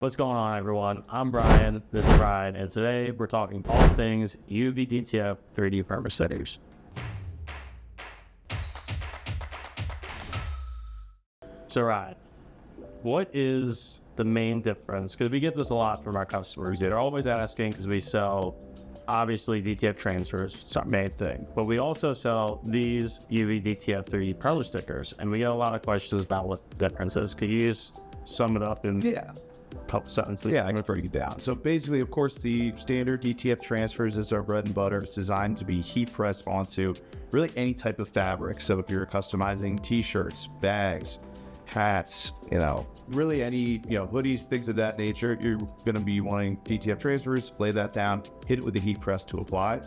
What's going on, everyone? I'm Brian, this is Ryan, and today we're talking all things UV DTF 3D printer stickers. So Ryan, what is the main difference? Because we get this a lot from our customers. They're always asking, because we sell, obviously, DTF transfers, it's our main thing, but we also sell these UV DTF 3D printer stickers, and we get a lot of questions about what the difference is. Could you just sum it up in couple sentences? Yeah, I can break it down. So basically, of course, the standard DTF transfers is our bread and butter. It's designed to be heat pressed onto really any type of fabric. So if you're customizing t-shirts, bags, hats, really any, hoodies, things of that nature, you're going to be wanting DTF transfers, lay that down, hit it with the heat press to apply.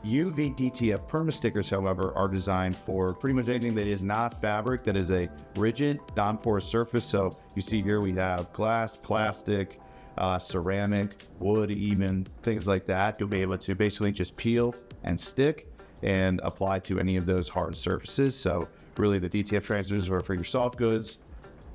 UV DTF perma stickers, however, are designed for pretty much anything that is not fabric, that is a rigid, non-porous surface. So you see here we have glass, plastic, ceramic, wood, even things like that. You'll be able to basically just peel and stick and apply to any of those hard surfaces. So really the DTF transfers are for your soft goods.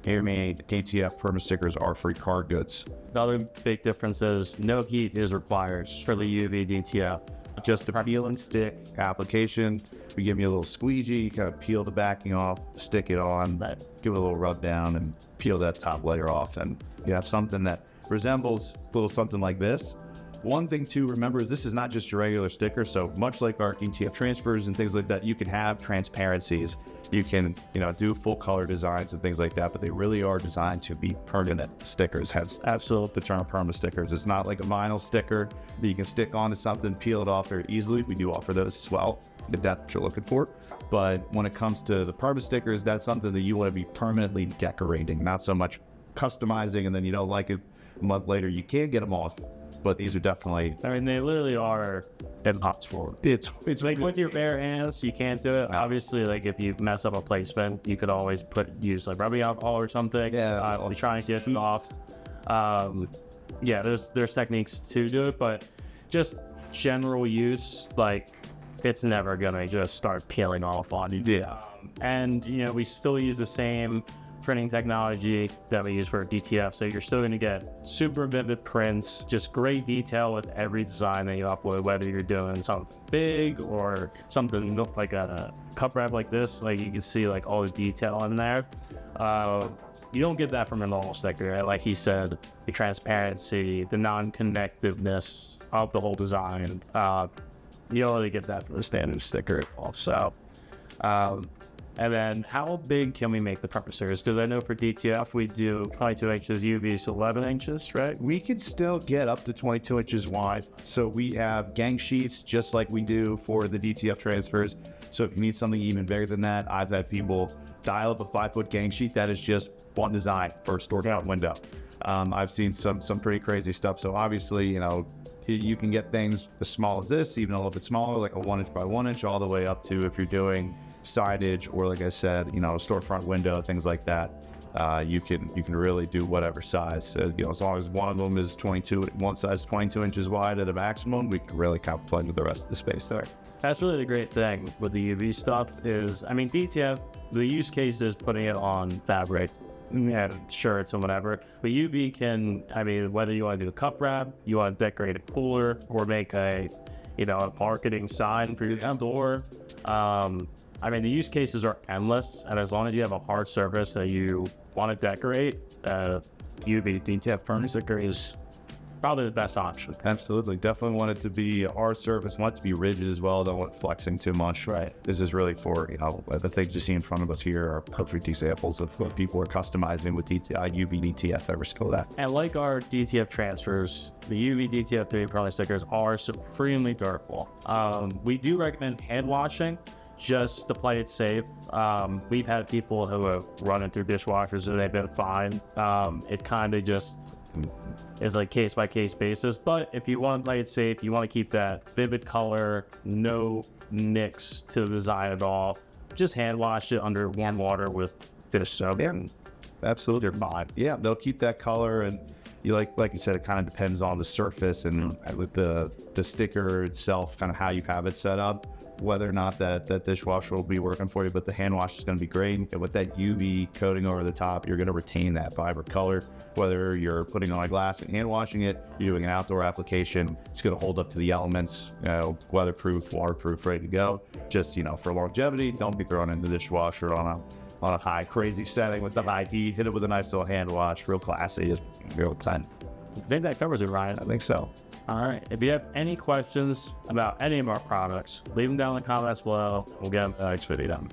Handmade DTF perma stickers are for your hard goods. The other big difference is no heat is required for the UV DTF. Just a peel and stick application. We give you a little squeegee, kind of peel the backing off, stick it on, give it a little rub down, and peel that top layer off. And you have something that resembles a little something like this. One thing to remember is this is not just your regular sticker. So much like our DTF transfers and things like that, you can have transparencies. You can, do full color designs and things like that, but they really are designed to be permanent stickers. Hence, absolutely the term permanent stickers. It's not like a vinyl sticker that you can stick onto something, peel it off very easily. We do offer those as well, if that's what you're looking for. But when it comes to the permanent stickers, that's something that you want to be permanently decorating, not so much customizing, and then you don't like it a month later, you can get them off. But these are definitely, they literally are impossible. It's like with your bare hands, you can't do it. Obviously, like if you mess up a placement, you could always use like rubbing alcohol or something. Yeah. Trying to get it off. There's techniques to do it, but just general use, like it's never gonna just start peeling off on you. Yeah. And we still use the same printing technology that we use for DTF, so you're still going to get super vivid prints, just great detail with every design that you upload, whether you're doing something big or something like a cup wrap like this. Like you can see like all the detail in there. You don't get that from a normal sticker, right? Like he said, the transparency, the non-connectiveness of the whole design. You don't really get that from the standard sticker also. And then how big can we make the perma stickers? Because I know for DTF, we do 22 inches UV, so 11 inches, right? We can still get up to 22 inches wide. So we have gang sheets, just like we do for the DTF transfers. So if you need something even bigger than that, I've had people dial up a 5-foot gang sheet. That is just one design for a storefront window. I've seen some pretty crazy stuff. So obviously, you can get things as small as this, even a little bit smaller, like a 1 inch by 1 inch, all the way up to if you're doing signage or, like I said, a storefront window, things like that. You can really do whatever size. As long as one of them is one size 22 inches wide at a maximum, we can really kind of play with the rest of the space there. That's really the great thing with the UV stuff is, DTF, the use case is putting it on fabric and shirts and whatever, but UV can, whether you want to do a cup wrap, you want to decorate a cooler, or make a marketing sign for your door. The use cases are endless, and as long as you have a hard surface that you want to decorate, UV DTF perma sticker is probably the best option. Absolutely. Definitely want it to be a hard surface, want it to be rigid as well, don't want it flexing too much. Right. This is really for, the things you see in front of us here are perfect examples of what people are customizing with UV DTF every single day. And like our DTF transfers, the UV DTF 3D perma stickers are supremely durable. We do recommend hand washing, just to play it safe. We've had people who have run it through dishwashers and they've been fine. It kind of just is like case by case basis, but if you want to play it safe, you want to keep that vivid color, no nicks to the design at all, just hand wash it under warm water with dish soap. Yeah, absolutely. You're fine. Yeah, they'll keep that color, and you like you said, it kind of depends on the surface and with the sticker itself, kind of how you have it set up. whether or not that dishwasher will be working for you, but the hand wash is going to be great. And with that UV coating over the top, you're going to retain that vibrant color. Whether you're putting on a glass and hand washing it, you're doing an outdoor application, it's going to hold up to the elements, weatherproof, waterproof, ready to go. Just, for longevity, don't be throwing in the dishwasher on a high crazy setting with the high heat. Hit it with a nice little hand wash, real classy, real clean. I think that covers it, Ryan. I think so. All right. If you have any questions about any of our products, leave them down in the comments below. We'll get them in the next video.